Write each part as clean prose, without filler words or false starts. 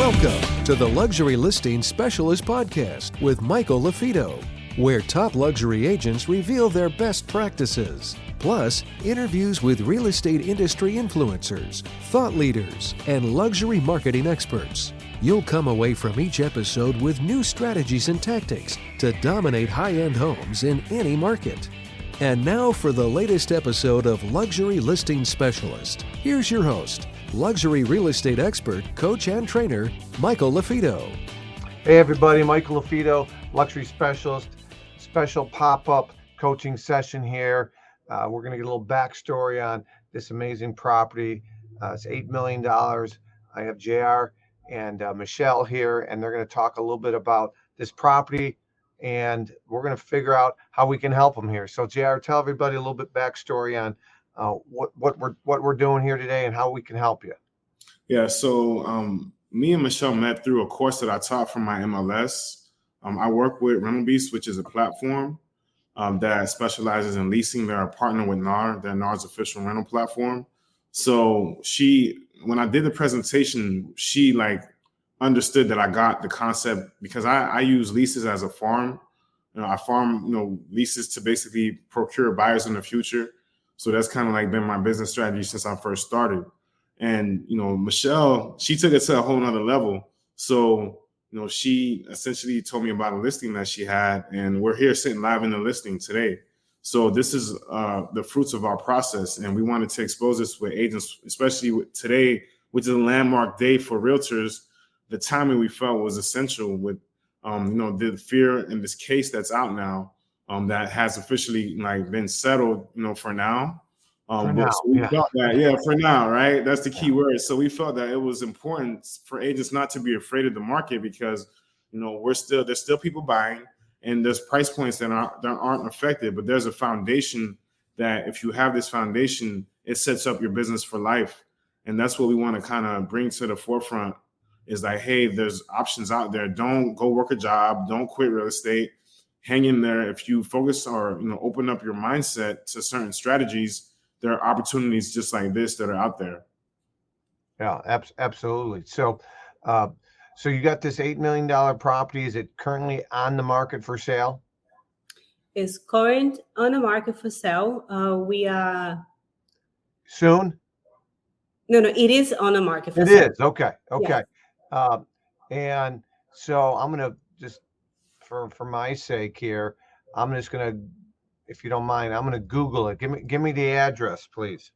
Welcome to the Luxury Listing Specialist Podcast with Michael LaFido, where top luxury agents reveal their best practices, plus interviews with real estate industry influencers, thought leaders, and luxury marketing experts. You'll come away from each episode with new strategies and tactics to dominate high-end homes in any market. And now for the latest episode of Luxury Listing Specialist. Here's your host, luxury real estate expert, coach, and trainer, Michael LaFido. Hey everybody, Michael LaFido, luxury specialist, special pop-up coaching session here. We're going to get a little backstory on this amazing property. It's $8 million. I have JR and Michele here, and they're going to talk a little bit about this property, and we're going to figure out how we can help them here. So JR, tell everybody a little bit backstory on what we're doing here today and how we can help you. Yeah, so me and Michele met through a course that I taught from my MLS. I work with Rental Beast, which is a platform that specializes in leasing. They're a partner with NAR, they're NAR's official rental platform. So when I did the presentation, she understood that I got the concept because I use leases as a farm. I farm, leases to basically procure buyers in the future. So that's kind of been my business strategy since I first started. And, Michele, she took it to a whole nother level. So, she essentially told me about a listing that she had, and we're here sitting live in the listing today. So this is the fruits of our process. And we wanted to expose this with agents, especially today, which is a landmark day for realtors. The timing we felt was essential with, the fear in this case that's out now. That has officially been settled, for now. For now, so we felt that, for now, right? That's the key word. So we felt that it was important for agents not to be afraid of the market because, there's still people buying, and there's price points that aren't affected. But there's a foundation that if you have this foundation, it sets up your business for life, and that's what we want to kind of bring to the forefront. Is hey, there's options out there. Don't go work a job. Don't quit real estate. Hang in there. If you focus or open up your mindset to certain strategies, there are opportunities just like this that are out there. Yeah, absolutely. So you got this $8 million property. Is it currently on the market for sale? It's current on the market for sale. We are soon. No, it is on the market for sale. It is okay. Yes. And so I'm gonna just for my sake here, I'm just gonna, if you don't mind, I'm gonna Google it. Give me the address, please.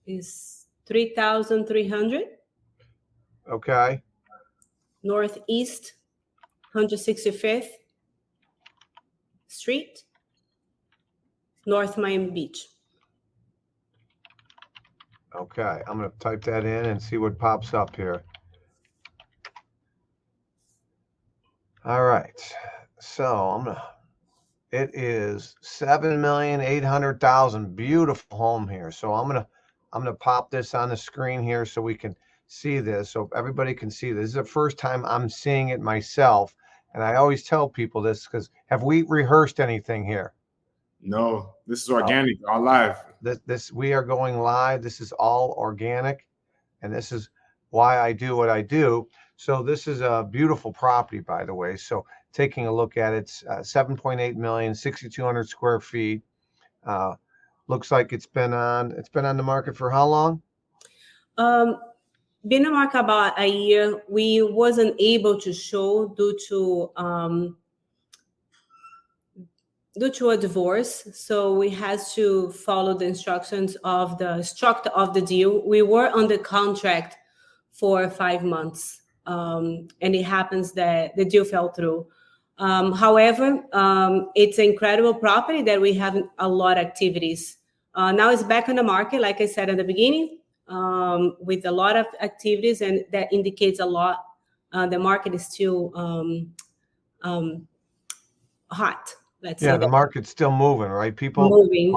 It's 3,300. Okay. Northeast 165th Street, North Miami Beach. Okay, I'm gonna type that in and see what pops up here. All right, so it is $7,800,000. Beautiful home here. So I'm gonna pop this on the screen here so we can see this, so everybody can see this. This is the first time I'm seeing it myself, and I always tell people this because have we rehearsed anything here? No, this is organic, all live. This we are going live. This is all organic, and this is why I do what I do. So this is a beautiful property, by the way. So taking a look at it, it's 7.8 million, 6,200 square feet. Looks like it's been on the market for how long? Been on the market about a year. We wasn't able to show due to a divorce. So we had to follow the instructions of the structure of the deal. We were under contract for 5 months. And it happens that the deal fell through. However, it's an incredible property that we have a lot of activities. Now it's back on the market, like I said at the beginning, with a lot of activities, and that indicates a lot. The market is still hot. Let's say the market's still moving, right? People moving.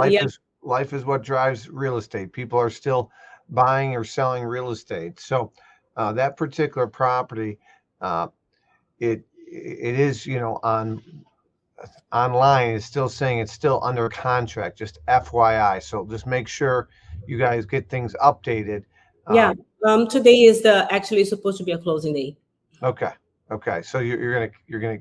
Life is what drives real estate. People are still buying or selling real estate. So that particular property, it is, online is still saying it's still under contract, just FYI. So just make sure you guys get things updated. Today is actually supposed to be a closing day. Okay. So you're gonna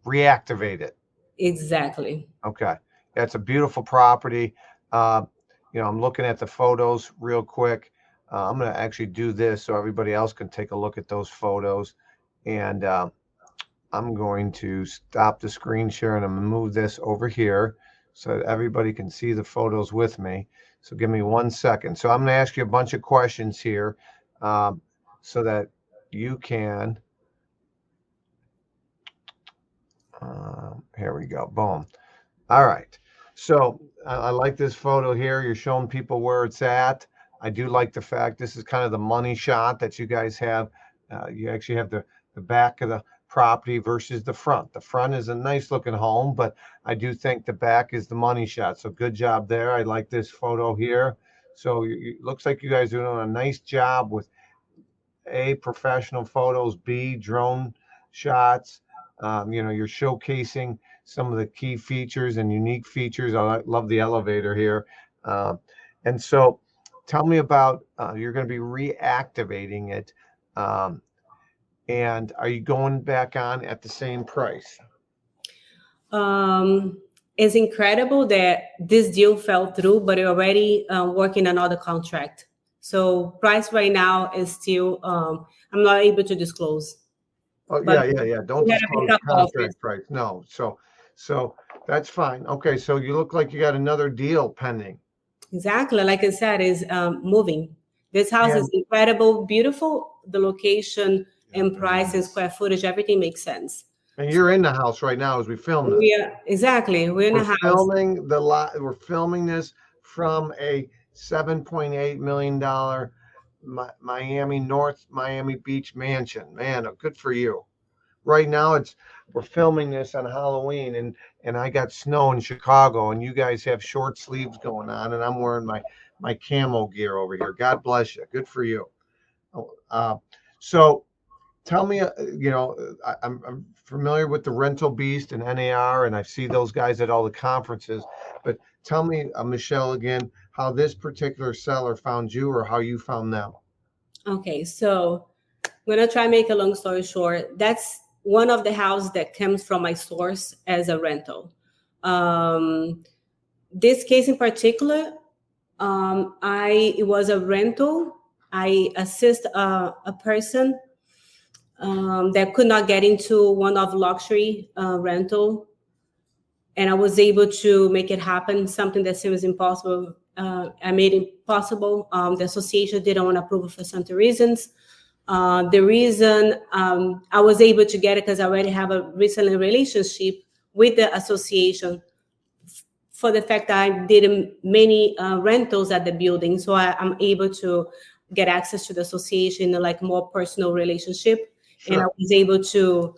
reactivate it. Exactly. Okay. Yeah, it's a beautiful property. I'm looking at the photos real quick. I'm going to actually do this so everybody else can take a look at those photos. And I'm going to stop the screen share and I'm going to move this over here so that everybody can see the photos with me. So give me 1 second. So I'm going to ask you a bunch of questions here so that you can. Here we go. Boom. All right. So I like this photo here. You're showing people where it's at. I do like the fact this is kind of the money shot that you guys have. You actually have the back of the property versus the front. The front is a nice looking home, but I do think the back is the money shot. So good job there. I like this photo here. So it looks like you guys are doing a nice job with A, professional photos, B, drone shots. You're showcasing some of the key features and unique features. I love the elevator here. And so tell me about, you're going to be reactivating it. And are you going back on at the same price? It's incredible that this deal fell through, but we're already working another contract. So price right now is still, I'm not able to disclose. Oh, yeah. Don't disclose contract price. No. So that's fine. Okay. So you look like you got another deal pending. Exactly. Like I said, is moving. This house is incredible, beautiful. The location and price and square footage, everything makes sense. And you're in the house right now as we film this. Yeah, exactly. We're in the house. We're filming this from a $7.8 million North Miami Beach mansion. Man, good for you. Right now we're filming this on Halloween and I got snow in Chicago and you guys have short sleeves going on and I'm wearing my camo gear over here. God bless you. Good for you. So tell me, I'm familiar with the Rental Beast and NAR, and I see those guys at all the conferences. But tell me, Michele, again, how this particular seller found you or how you found them. Okay, so I'm going to try and make a long story short. That's one of the houses that comes from my source as a rental. This case in particular, it was a rental. I assist a person that could not get into one of luxury rental. And I was able to make it happen, something that seems impossible. I made it possible. The association didn't want to approve it for certain reasons. The reason I was able to get it because I already have a recent relationship with the association for the fact that I did many rentals at the building. So I'm able to get access to the association in a more personal relationship. Sure. And I was able to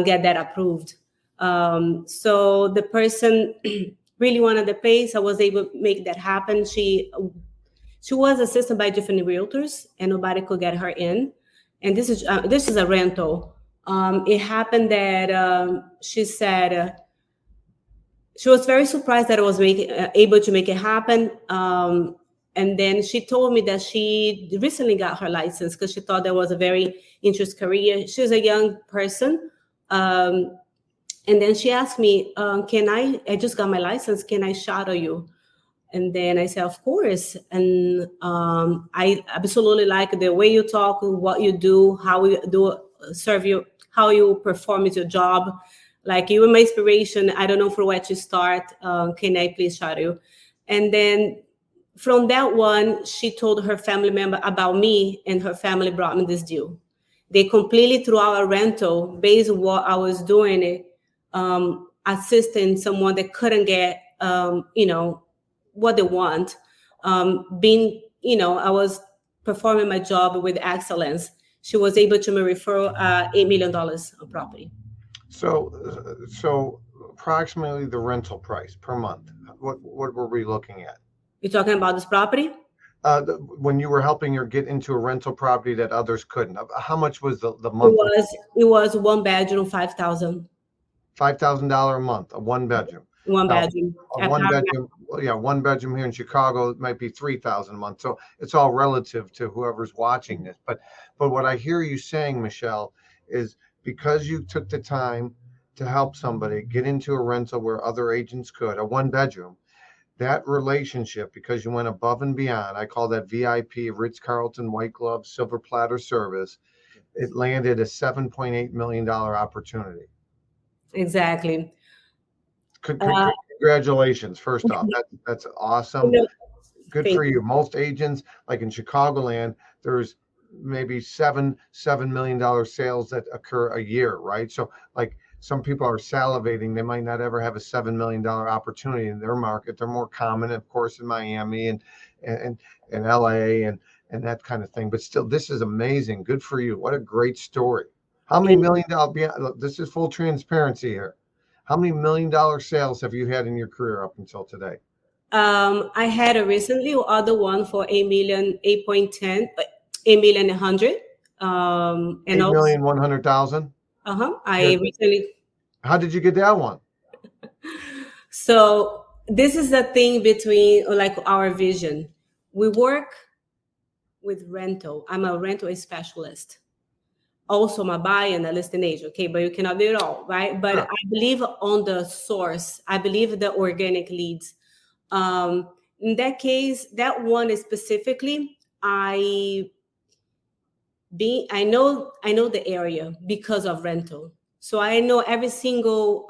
get that approved. So the person really wanted the place. I was able to make that happen. She was assisted by different realtors, and nobody could get her in. And this is a rental. It happened that she said she was very surprised that I was able to make it happen. And then she told me that she recently got her license because she thought that was a very interesting career. She's a young person. And then she asked me, I just got my license, can I shadow you? And then I said, of course. And I absolutely like the way you talk, what you do, how you do serve you, how you perform at your job. Like you were my inspiration. I don't know for where to start. Can I please shadow you? And then from that one, she told her family member about me, and her family brought me this deal. They completely threw out a rental based on what I was doing, assisting someone that couldn't get, what they want. I was performing my job with excellence. She was able to refer $8 million of property. So approximately the rental price per month, what were we looking at? You're talking about this property? When you were helping her get into a rental property that others couldn't, how much was the month? It was 1 bedroom, $5,000. $5,000 a month, a 1 bedroom. 1 bedroom. yeah, one bedroom here in Chicago, it might be 3,000 a month. So it's all relative to whoever's watching this. But what I hear you saying, Michele, is because you took the time to help somebody get into a rental where other agents could, a one bedroom, that relationship, because you went above and beyond, I call that VIP, Ritz-Carlton White Glove Silver Platter service, it landed a $7.8 million opportunity. Exactly. Congratulations, first off. That's awesome. Good for you. Most agents, like in Chicagoland, there's maybe $7 million sales that occur a year, right? So like some people are salivating. They might not ever have a $7 million opportunity in their market. They're more common, of course, in Miami and LA and that kind of thing. But still, this is amazing. Good for you. What a great story. How many $1 million? This is full transparency here. How many $1 million sales have you had in your career up until today? I had a recently other one for 8.1 100. And 8,100,000. I recently. How did you get that one? So this is the thing between like our vision. We work with rental. I'm a rental specialist. Also, I'm a buyer and a listing agent. Okay, but you cannot do it all, right? But sure. I believe on the source. I believe the organic leads. In that case, that one is specifically, I know the area because of rental. So I know every single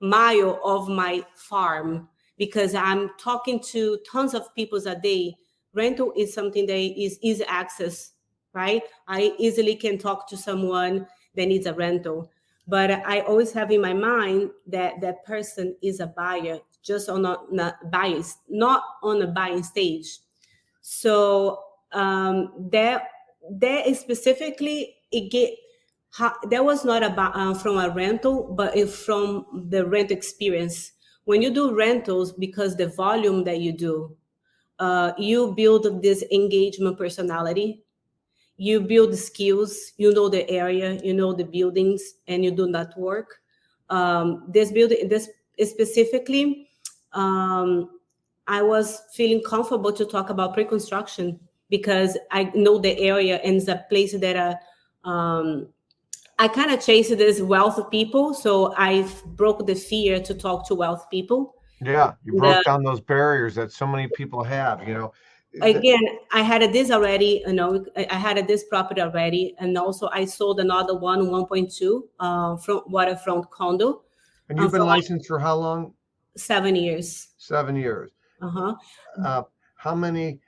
mile of my farm because I'm talking to tons of people a day. Rental is something that is easy access, right? I easily can talk to someone that needs a rental. But I always have in my mind that that person is a buyer, just on not on a buying stage. So that is specifically that was not about from a rental, but from the rent experience. When you do rentals, because the volume that you do, you build this engagement personality. You build skills, you know the area, you know the buildings, and you do network. This specifically, I was feeling comfortable to talk about pre-construction because I know the area and it's a place that I kind of chase this wealth of people. So I broke the fear to talk to wealth people. Yeah, you broke down those barriers that so many people have, Again, I had this already, I had this property already. And also I sold another 1.2 from waterfront condo. And you've been licensed for how long? 7 years. 7 years. How many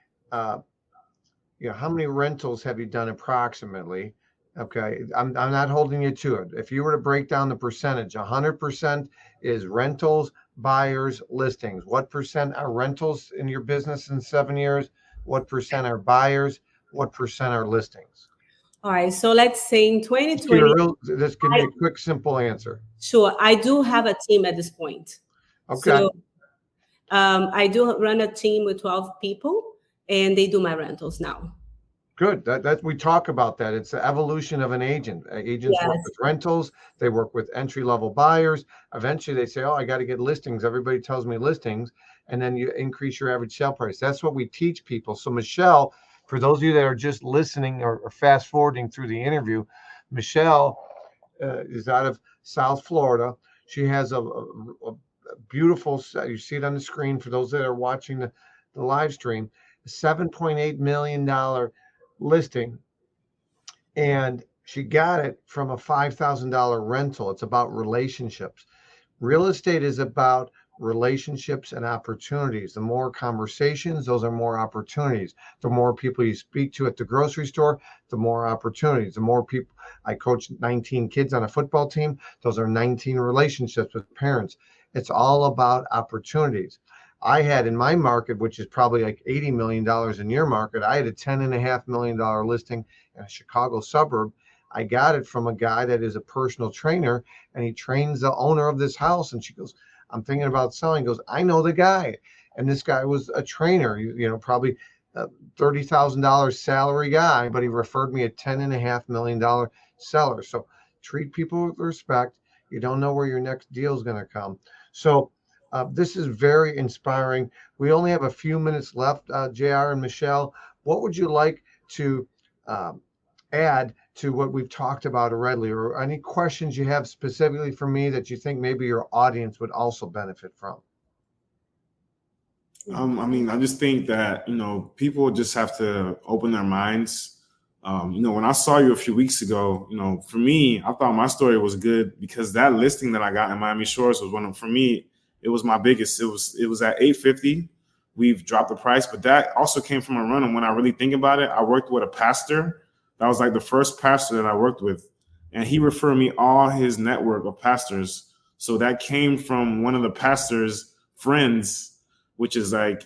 rentals have you done approximately? Okay, I'm not holding you to it. If you were to break down the percentage, 100% is rentals, buyers, listings. What percent are rentals in your business in 7 years? What percent are buyers? What percent are listings? All right, so let's say in 2020. Just give me a quick, simple answer. Sure, I do have a team at this point. Okay. So I do run a team with 12 people, and they do my rentals now. Good. That we talk about that. It's the evolution of an agent. Agents work with rentals. They work with entry-level buyers. Eventually, they say, "Oh, I got to get listings." Everybody tells me listings, and then you increase your average sale price. That's what we teach people. So, Michele, for those of you that are just listening or fast forwarding through the interview, Michele is out of South Florida. She has a beautiful. You see it on the screen for those that are watching the live stream. $7.8 million listing, and she got it from a $5,000 rental. It's about relationships. Real estate is about relationships and opportunities. The more conversations, those are more opportunities. The more people you speak to at the grocery store, the more opportunities. The more people, I coach 19 kids on a football team, those are 19 relationships with parents. It's all about opportunities. I had in my market, which is probably like $80 million in your market, I had a $10.5 million listing in a Chicago suburb. I got it from a guy that is a personal trainer, and he trains the owner of this house. And she goes, "I'm thinking about selling." He goes, "I know the guy." And this guy was a trainer, probably a $30,000 salary guy, but he referred me a $10.5 million seller. So treat people with respect. You don't know where your next deal is going to come. So This is very inspiring. We only have a few minutes left, JR and Michele. What would you like to add to what we've talked about already, or any questions you have specifically for me that you think maybe your audience would also benefit from? I just think that, people just have to open their minds. When I saw you a few weeks ago, for me, I thought my story was good because that listing that I got in Miami Shores was for me, it was my biggest. It was at $850. We've dropped the price, but that also came from a run. And when I really think about it, I worked with a pastor. That was like the first pastor that I worked with. And he referred me all his network of pastors. So that came from one of the pastor's friends, which is like,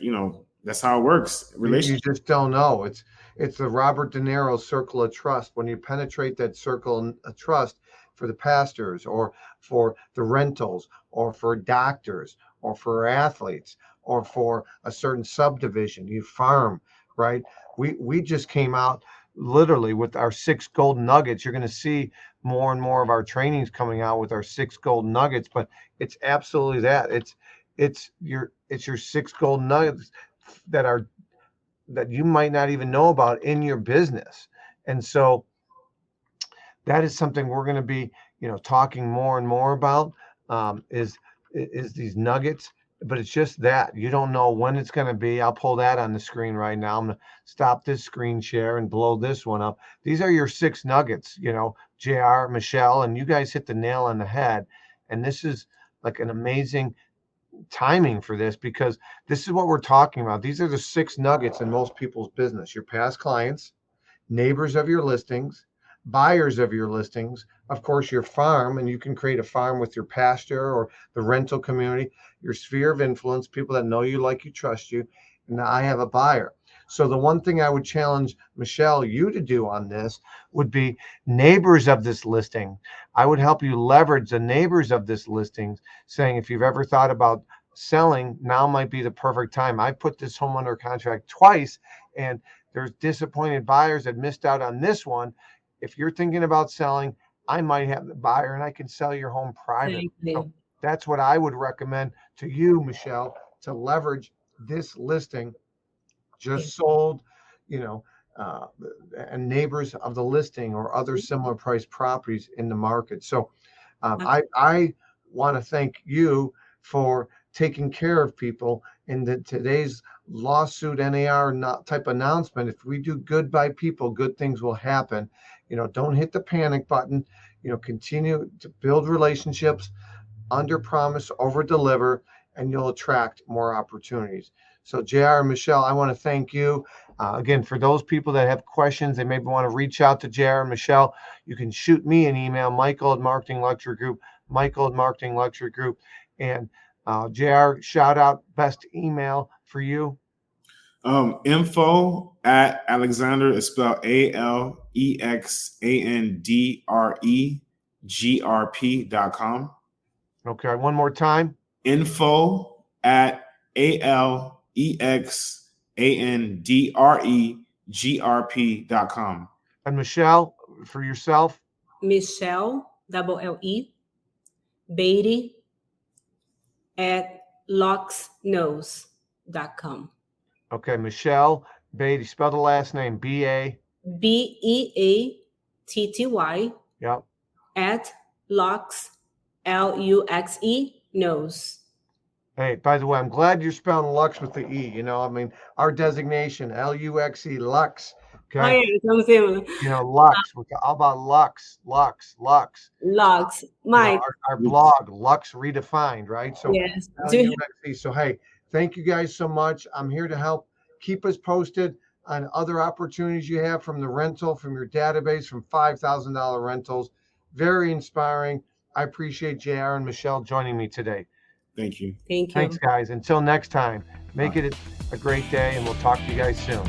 that's how it works. You just don't know. It's the Robert De Niro circle of trust. When you penetrate that circle of trust for the pastors or for the rentals or for doctors or for athletes or for a certain subdivision, you farm, right? We just came out literally with our 6 golden nuggets. You're going to see more and more of our trainings coming out with our 6 golden nuggets, but it's absolutely that. It's your 6 golden nuggets that you might not even know about in your business. And so that is something we're going to be, talking more and more about, is these nuggets. But it's just that you don't know when it's going to be. I'll pull that on the screen right now. I'm going to stop this screen share and blow this one up. These are your 6 nuggets, JR, Michele, and you guys hit the nail on the head. And this is like an amazing timing for this, because this is what we're talking about. These are the 6 nuggets in most people's business: your past clients, neighbors of your listings, buyers of your listings, of course, your farm, and you can create a farm with your pastor or the rental community, your sphere of influence, people that know you, like you, trust you, and I have a buyer. So the one thing I would challenge Michele, you to do on this would be neighbors of this listing. I would help you leverage the neighbors of this listing, saying, if you've ever thought about selling, now might be the perfect time. I put this home under contract twice, and there's disappointed buyers that missed out on this one. If you're thinking about selling, I might have the buyer and I can sell your home private. So that's what I would recommend to you, Michele, to leverage this listing just sold, and neighbors of the listing or other similar priced properties in the market. So I want to thank you for taking care of people in today's lawsuit NAR type announcement. If we do good by people, good things will happen. Don't hit the panic button. Continue to build relationships, under promise, over deliver, and you'll attract more opportunities. So JR and Michele, I want to thank you. Again, for those people that have questions, they maybe want to reach out to JR and Michele, you can shoot me an email, Michael@Marketing Luxury Group, Michael@Marketing Luxury Group. And JR, shout out, best email for you. Info@Alexander is spelled ALEXANDREGRP.com. Okay, one more time. Info@ALEXANDREGRP.com. And Michele, for yourself? Michele, LLE, Beatty @luxknows.com. Okay, Michele Beatty. Spell the last name. BEATTY. Yep. @Lux, LUXE, knows. Hey, by the way, I'm glad you're spelling Lux with the E. Our designation, LUXE, Lux. Okay. Oh, yeah, estamos similar. Lux. How about Lux? Lux. Lux. Mike. Our blog, Lux Redefined, right? So yes. LUXE. So hey, thank you guys so much. I'm here to help. Keep us posted on other opportunities you have from the rental, from your database, from $5,000 rentals. Very inspiring. I appreciate JR and Michele joining me today. Thank you. Thank you. Thanks, guys. Until next time, make it a great day, and we'll talk to you guys soon.